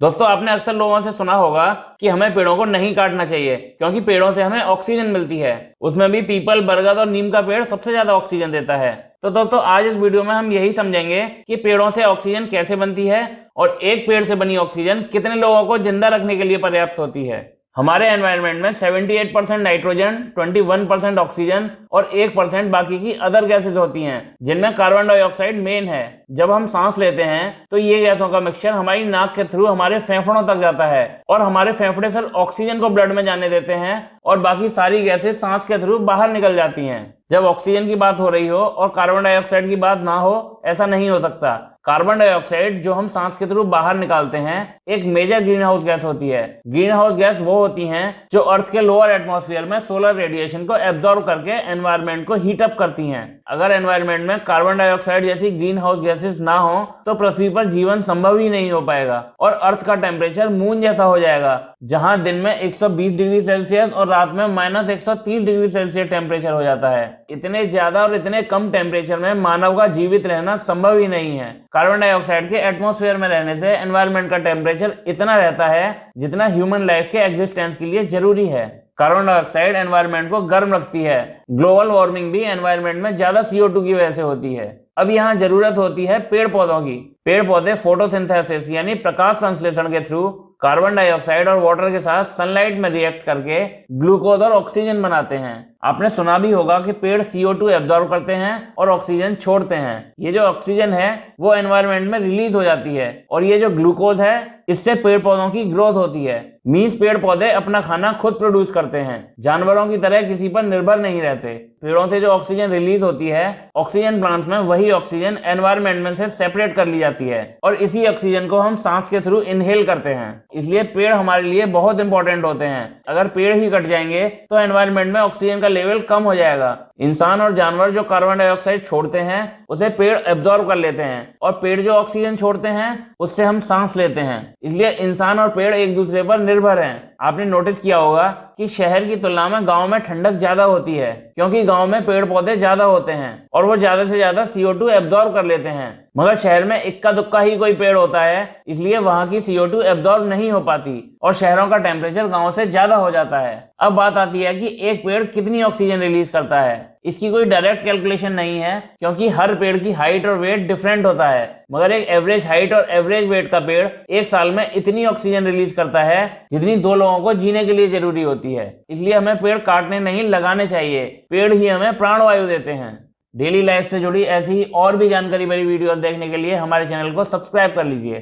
दोस्तों आपने अक्सर लोगों से सुना होगा कि हमें पेड़ों को नहीं काटना चाहिए क्योंकि पेड़ों से हमें ऑक्सीजन मिलती है। उसमें भी पीपल, बरगद और नीम का पेड़ सबसे ज्यादा ऑक्सीजन देता है। तो दोस्तों आज इस वीडियो में हम यही समझेंगे कि पेड़ों से ऑक्सीजन कैसे बनती है और एक पेड़ से बनी ऑक्सीजन कितने लोगों को जिंदा रखने के लिए पर्याप्त होती है। हमारे एनवायरनमेंट में 78% नाइट्रोजन, 21% ऑक्सीजन और 1% बाकी की अदर गैसेस होती हैं, जिनमें कार्बन डाइऑक्साइड मेन है। जब हम सांस लेते हैं तो ये गैसों का मिक्सचर हमारी नाक के थ्रू हमारे फेफड़ों तक जाता है और हमारे फेफड़े सिर्फ ऑक्सीजन को ब्लड में जाने देते हैं और बाकी सारी गैसेस सांस के थ्रू बाहर निकल जाती हैं। जब ऑक्सीजन की बात हो रही हो और कार्बन डाइऑक्साइड की बात ना हो, ऐसा नहीं हो सकता। कार्बन डाइऑक्साइड जो हम सांस के थ्रू बाहर निकालते हैं एक मेजर ग्रीन हाउस गैस होती है। ग्रीन हाउस गैस वो होती हैं जो अर्थ के लोअर एटमॉस्फेयर में सोलर रेडिएशन को एब्जॉर्ब करके एनवायरनमेंट को हीट अप करती हैं। अगर एनवायरनमेंट में कार्बन डाइऑक्साइड जैसी ग्रीन हाउस गैसेस ना हो तो पृथ्वी पर जीवन संभव ही नहीं हो पाएगा और अर्थ का टेम्परेचर मून जैसा हो जाएगा, जहां दिन में 120 डिग्री सेल्सियस और रात में -130 डिग्री सेल्सियस टेम्परेचर हो जाता है। इतने ज्यादा और इतने कम टेम्परेचर में मानव का जीवित रहना संभव ही नहीं है। कार्बन डाइऑक्साइड के एटमॉस्फेयर में रहने से एनवायरनमेंट का टेम्परेचर इतना रहता है जितना ह्यूमन लाइफ के एग्जिस्टेंस के लिए जरूरी है। कार्बन डाइऑक्साइड एनवायरनमेंट को गर्म रखती है। ग्लोबल वार्मिंग भी एनवायरनमेंट में ज्यादा CO2 की वजह से होती है। अब यहाँ जरूरत होती है पेड़ पौधों की। पेड़ पौधे फोटोसिंथेसिस यानी प्रकाश संश्लेषण के थ्रू कार्बन डाइऑक्साइड और वाटर के साथ सनलाइट में रिएक्ट करके ग्लूकोज और ऑक्सीजन बनाते हैं। आपने सुना भी होगा कि पेड़ CO2 एब्जॉर्ब करते हैं और ऑक्सीजन छोड़ते हैं। ये जो ऑक्सीजन है वो एनवायरनमेंट में रिलीज हो जाती है और ये जो ग्लूकोज है इससे पेड़ पौधों की ग्रोथ होती है। मींस पेड़ पौधे अपना खाना खुद प्रोड्यूस करते हैं, जानवरों की तरह किसी पर निर्भर नहीं रहते। पेड़ों से जो ऑक्सीजन रिलीज होती है, ऑक्सीजन प्लांट्स में वही ऑक्सीजन एनवायरनमेंट में से सेपरेट कर ली जाती है और इसी ऑक्सीजन को हम सांस के थ्रू इनहेल करते हैं। इसलिए पेड़ हमारे लिए बहुत इंपॉर्टेंट होते हैं। अगर पेड़ ही कट जाएंगे तो एनवायरनमेंट में ऑक्सीजन का लेवल कम हो जाएगा। इंसान और जानवर जो कार्बन डाइऑक्साइड छोड़ते हैं उसे पेड़ एब्जॉर्ब कर लेते हैं और पेड़ जो ऑक्सीजन छोड़ते हैं उससे हम सांस लेते हैं। इसलिए इंसान और पेड़ एक दूसरे पर निर्भर हैं। आपने नोटिस किया होगा कि शहर की तुलना में गांव में ठंडक ज्यादा होती है क्योंकि गांव में पेड़ पौधे ज्यादा होते हैं और वो ज्यादा से ज्यादा CO2 एब्जॉर्ब कर लेते हैं। मगर शहर में इक्का दुक्का ही कोई पेड़ होता है, इसलिए वहां की CO2 एब्जॉर्ब नहीं हो पाती और शहरों का टेम्परेचर गांव से ज्यादा हो जाता है। अब बात आती है कि एक पेड़ कितनी ऑक्सीजन रिलीज करता है। इसकी कोई डायरेक्ट कैलकुलेशन नहीं है क्योंकि हर पेड़ की हाइट और वेट डिफरेंट होता है, मगर एक एवरेज हाइट और एवरेज वेट का पेड़ एक साल में इतनी ऑक्सीजन रिलीज करता है जितनी 2 लोगों को जीने के लिए जरूरी होती है। इसलिए हमें पेड़ काटने नहीं लगाने चाहिए। पेड़ ही हमें प्राणवायु देते हैं। डेली लाइफ से जुड़ी ऐसी ही और भी जानकारी भरी वीडियोस देखने के लिए हमारे चैनल को सब्सक्राइब कर लीजिए।